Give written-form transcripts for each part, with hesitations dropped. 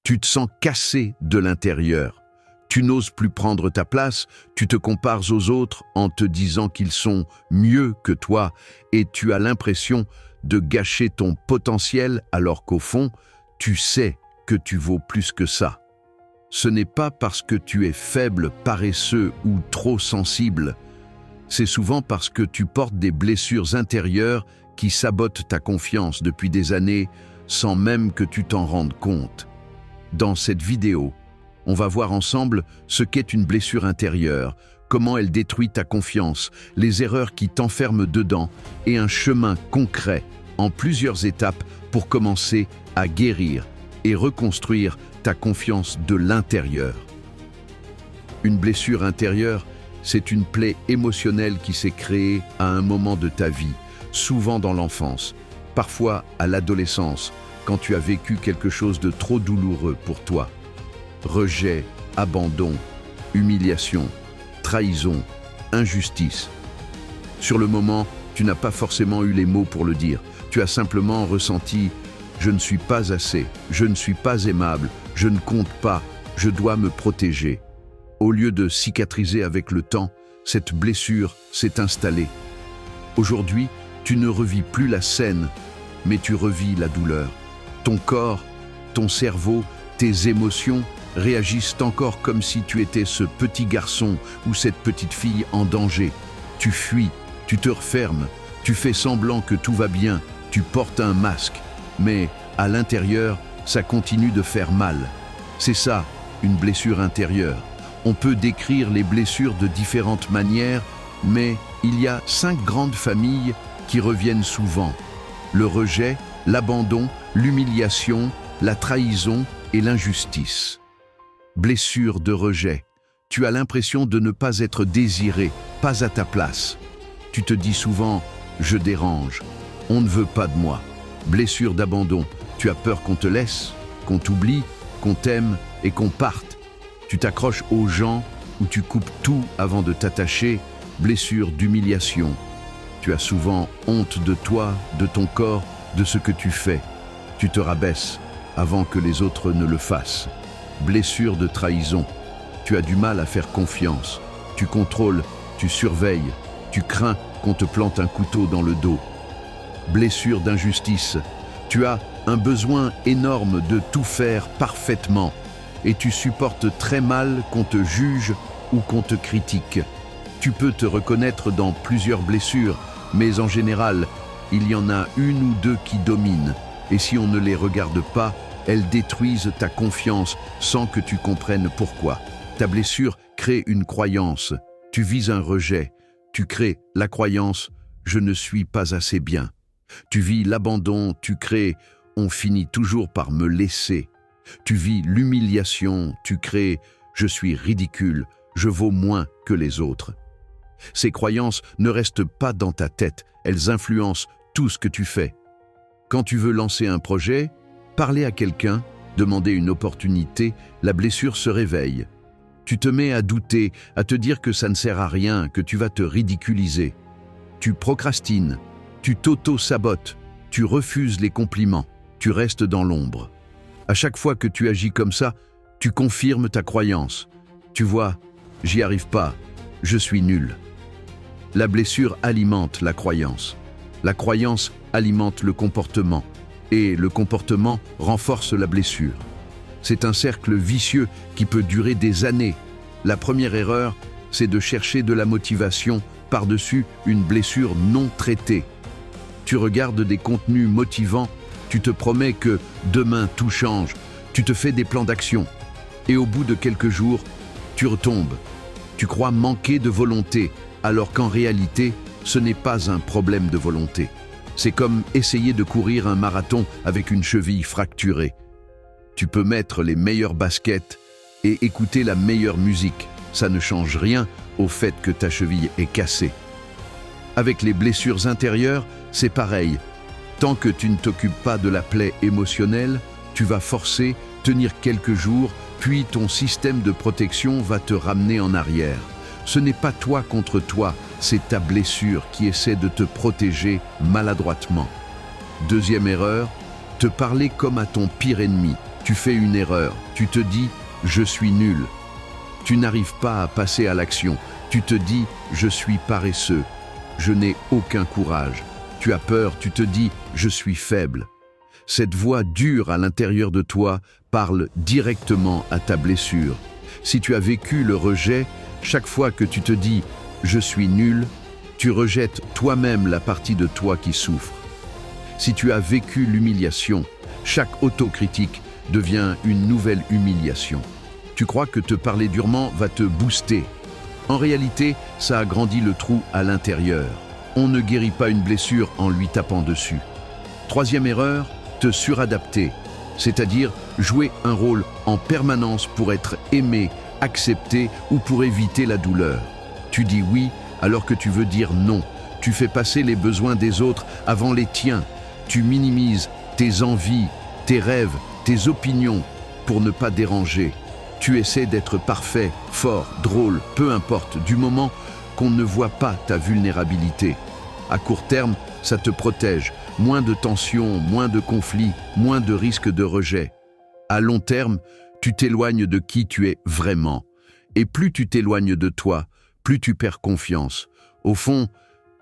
Tu te sens cassé de l'intérieur. Tu n'oses plus prendre ta place, tu te compares aux autres en te disant qu'ils sont mieux que toi et tu as l'impression de gâcher ton potentiel alors qu'au fond, tu sais que tu vaux plus que ça. Ce n'est pas parce que tu es faible, paresseux ou trop sensible. C'est souvent parce que tu portes des blessures intérieures qui sabotent ta confiance depuis des années sans même que tu t'en rendes compte. Dans cette vidéo, on va voir ensemble ce qu'est une blessure intérieure, comment elle détruit ta confiance, les erreurs qui t'enferment dedans et un chemin concret en plusieurs étapes pour commencer à guérir et reconstruire ta confiance de l'intérieur. Une blessure intérieure, c'est une plaie émotionnelle qui s'est créée à un moment de ta vie, souvent dans l'enfance, parfois à l'adolescence, quand tu as vécu quelque chose de trop douloureux pour toi. Rejet, abandon, humiliation, trahison, injustice. Sur le moment, tu n'as pas forcément eu les mots pour le dire. Tu as simplement ressenti « je ne suis pas assez, je ne suis pas aimable, je ne compte pas, je dois me protéger ». Au lieu de cicatriser avec le temps, cette blessure s'est installée. Aujourd'hui, tu ne revis plus la scène, mais tu revis la douleur. Ton corps, ton cerveau, tes émotions réagissent encore comme si tu étais ce petit garçon ou cette petite fille en danger. Tu fuis, tu te refermes, tu fais semblant que tout va bien, tu portes un masque, mais à l'intérieur, ça continue de faire mal. C'est ça, une blessure intérieure. On peut décrire les blessures de différentes manières, mais il y a 5 grandes familles qui reviennent souvent. Le rejet, l'abandon, l'humiliation, la trahison et l'injustice. Blessure de rejet. Tu as l'impression de ne pas être désiré, pas à ta place. Tu te dis souvent « je dérange », « on ne veut pas de moi ». Blessure d'abandon. Tu as peur qu'on te laisse, qu'on t'oublie, qu'on t'aime et qu'on parte. Tu t'accroches aux gens ou tu coupes tout avant de t'attacher. Blessure d'humiliation. Tu as souvent honte de toi, de ton corps, de ce que tu fais. Tu te rabaisses avant que les autres ne le fassent. Blessure de trahison. Tu as du mal à faire confiance. Tu contrôles, tu surveilles, tu crains qu'on te plante un couteau dans le dos. Blessure d'injustice. Tu as un besoin énorme de tout faire parfaitement et tu supportes très mal qu'on te juge ou qu'on te critique. Tu peux te reconnaître dans plusieurs blessures, mais en général, il y en a une ou deux qui dominent. Et si on ne les regarde pas, elles détruisent ta confiance sans que tu comprennes pourquoi. Ta blessure crée une croyance. Tu vis un rejet. Tu crées la croyance « je ne suis pas assez bien ». Tu vis l'abandon. Tu crées « on finit toujours par me laisser ». Tu vis l'humiliation. Tu crées « je suis ridicule, je vaux moins que les autres ». Ces croyances ne restent pas dans ta tête, elles influencent tout ce que tu fais. Quand tu veux lancer un projet, parler à quelqu'un, demander une opportunité, la blessure se réveille. Tu te mets à douter, à te dire que ça ne sert à rien, que tu vas te ridiculiser. Tu procrastines, tu t'auto-sabotes, tu refuses les compliments, tu restes dans l'ombre. À chaque fois que tu agis comme ça, tu confirmes ta croyance. Tu vois, j'y arrive pas, je suis nul. La blessure alimente la croyance. La croyance alimente le comportement. Et le comportement renforce la blessure. C'est un cercle vicieux qui peut durer des années. La première erreur, c'est de chercher de la motivation par-dessus une blessure non traitée. Tu regardes des contenus motivants, tu te promets que demain tout change, tu te fais des plans d'action. Et au bout de quelques jours, tu retombes. Tu crois manquer de volonté, alors qu'en réalité, ce n'est pas un problème de volonté. C'est comme essayer de courir un marathon avec une cheville fracturée. Tu peux mettre les meilleures baskets et écouter la meilleure musique. Ça ne change rien au fait que ta cheville est cassée. Avec les blessures intérieures, c'est pareil. Tant que tu ne t'occupes pas de la plaie émotionnelle, tu vas forcer, tenir quelques jours, puis ton système de protection va te ramener en arrière. Ce n'est pas toi contre toi, c'est ta blessure qui essaie de te protéger maladroitement. Deuxième erreur, te parler comme à ton pire ennemi. Tu fais une erreur, tu te dis « je suis nul ». Tu n'arrives pas à passer à l'action, tu te dis « je suis paresseux ». Je n'ai aucun courage. Tu as peur, tu te dis « je suis faible ». Cette voix dure à l'intérieur de toi parle directement à ta blessure. Si tu as vécu le rejet, chaque fois que tu te dis « je suis nul », tu rejettes toi-même la partie de toi qui souffre. Si tu as vécu l'humiliation, chaque autocritique devient une nouvelle humiliation. Tu crois que te parler durement va te booster. En réalité, ça agrandit le trou à l'intérieur. On ne guérit pas une blessure en lui tapant dessus. Troisième erreur, te suradapter, c'est-à-dire jouer un rôle en permanence pour être aimé, accepté ou pour éviter la douleur. Tu dis oui alors que tu veux dire non. Tu fais passer les besoins des autres avant les tiens. Tu minimises tes envies, tes rêves, tes opinions pour ne pas déranger. Tu essaies d'être parfait, fort, drôle, peu importe, du moment qu'on ne voit pas ta vulnérabilité. À court terme, ça te protège. Moins de tensions, moins de conflits, moins de risques de rejet. À long terme, tu t'éloignes de qui tu es vraiment. Et plus tu t'éloignes de toi, plus tu perds confiance. Au fond,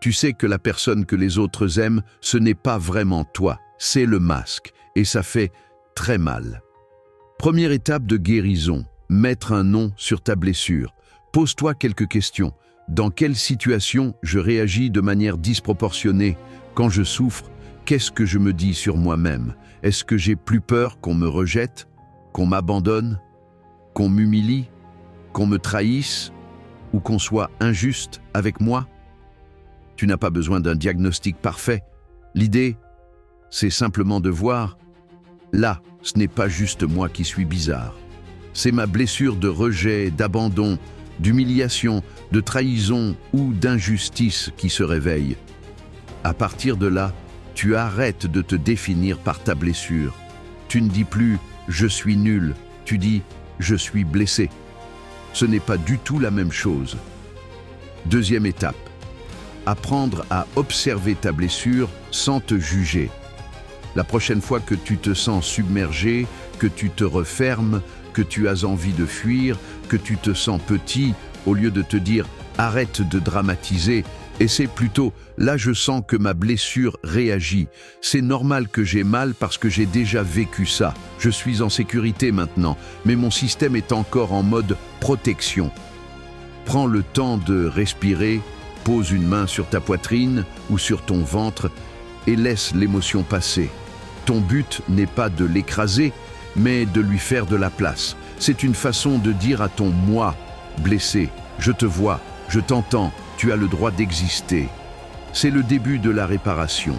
tu sais que la personne que les autres aiment, ce n'est pas vraiment toi, c'est le masque. Et ça fait très mal. Première étape de guérison, mettre un nom sur ta blessure. Pose-toi quelques questions. Dans quelle situation je réagis de manière disproportionnée? Quand je souffre, qu'est-ce que je me dis sur moi-même? Est-ce que j'ai plus peur qu'on me rejette, qu'on m'abandonne, qu'on m'humilie, qu'on me trahisse ou qu'on soit injuste avec moi? Tu n'as pas besoin d'un diagnostic parfait. L'idée, c'est simplement de voir, là, ce n'est pas juste moi qui suis bizarre. C'est ma blessure de rejet, d'abandon, d'humiliation, de trahison ou d'injustice qui se réveille. À partir de là, tu arrêtes de te définir par ta blessure. Tu ne dis plus « je suis nul », tu dis « je suis blessé ». Ce n'est pas du tout la même chose. Deuxième étape, apprendre à observer ta blessure sans te juger. La prochaine fois que tu te sens submergé, que tu te refermes, que tu as envie de fuir, que tu te sens petit, au lieu de te dire « arrête de dramatiser », essaie plutôt « là je sens que ma blessure réagit. C'est normal que j'ai mal parce que j'ai déjà vécu ça. Je suis en sécurité maintenant, mais mon système est encore en mode protection. » Prends le temps de respirer, pose une main sur ta poitrine ou sur ton ventre et laisse l'émotion passer. Ton but n'est pas de l'écraser, mais de lui faire de la place. C'est une façon de dire à ton moi blessé, je te vois, je t'entends, tu as le droit d'exister. C'est le début de la réparation.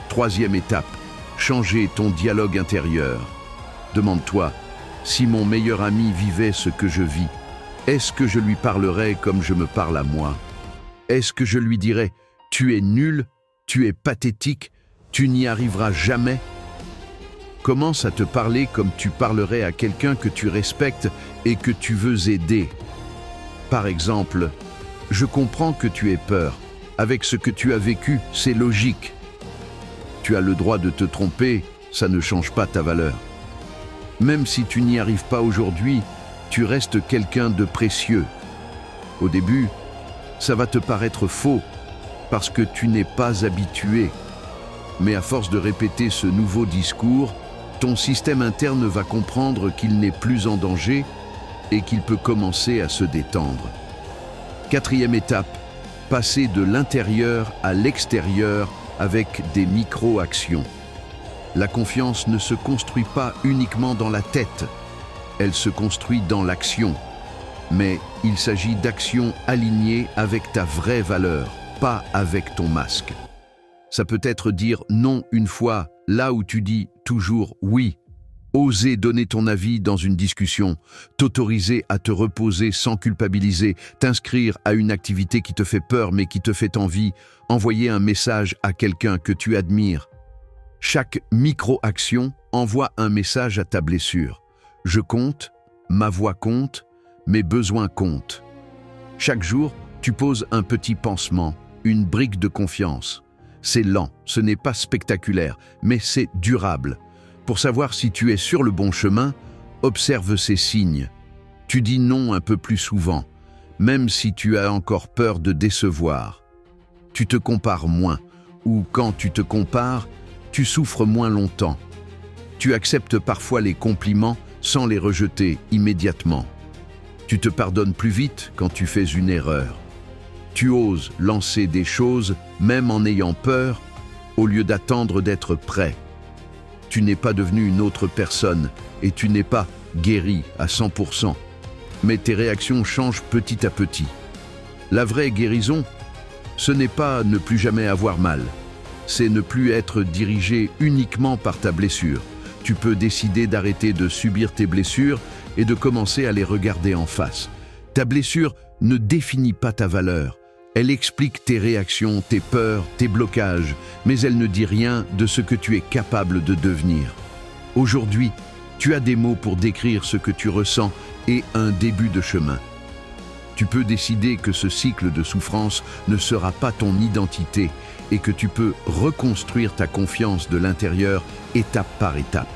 Troisième étape, changer ton dialogue intérieur. Demande-toi, si mon meilleur ami vivait ce que je vis, est-ce que je lui parlerais comme je me parle à moi? Est-ce que je lui dirais, tu es nul, tu es pathétique, tu n'y arriveras jamais? Commence à te parler comme tu parlerais à quelqu'un que tu respectes et que tu veux aider. Par exemple, je comprends que tu aies peur. Avec ce que tu as vécu, c'est logique. Tu as le droit de te tromper, ça ne change pas ta valeur. Même si tu n'y arrives pas aujourd'hui, tu restes quelqu'un de précieux. Au début, ça va te paraître faux parce que tu n'es pas habitué. Mais à force de répéter ce nouveau discours, ton système interne va comprendre qu'il n'est plus en danger et qu'il peut commencer à se détendre. Quatrième étape, passer de l'intérieur à l'extérieur avec des micro-actions. La confiance ne se construit pas uniquement dans la tête, elle se construit dans l'action. Mais il s'agit d'actions alignées avec ta vraie valeur, pas avec ton masque. Ça peut être dire non une fois, là où tu dis toujours oui. Oser donner ton avis dans une discussion, t'autoriser à te reposer sans culpabiliser, t'inscrire à une activité qui te fait peur mais qui te fait envie, envoyer un message à quelqu'un que tu admires. Chaque micro-action envoie un message à ta blessure. Je compte, ma voix compte, mes besoins comptent. Chaque jour, tu poses un petit pansement, une brique de confiance. C'est lent, ce n'est pas spectaculaire, mais c'est durable. Pour savoir si tu es sur le bon chemin, observe ces signes. Tu dis non un peu plus souvent, même si tu as encore peur de décevoir. Tu te compares moins, ou quand tu te compares, tu souffres moins longtemps. Tu acceptes parfois les compliments sans les rejeter immédiatement. Tu te pardonnes plus vite quand tu fais une erreur. Tu oses lancer des choses même en ayant peur, au lieu d'attendre d'être prêt. Tu n'es pas devenu une autre personne et tu n'es pas guéri à 100%. Mais tes réactions changent petit à petit. La vraie guérison, ce n'est pas ne plus jamais avoir mal. C'est ne plus être dirigé uniquement par ta blessure. Tu peux décider d'arrêter de subir tes blessures et de commencer à les regarder en face. Ta blessure ne définit pas ta valeur. Elle explique tes réactions, tes peurs, tes blocages, mais elle ne dit rien de ce que tu es capable de devenir. Aujourd'hui, tu as des mots pour décrire ce que tu ressens et un début de chemin. Tu peux décider que ce cycle de souffrance ne sera pas ton identité et que tu peux reconstruire ta confiance de l'intérieur étape par étape.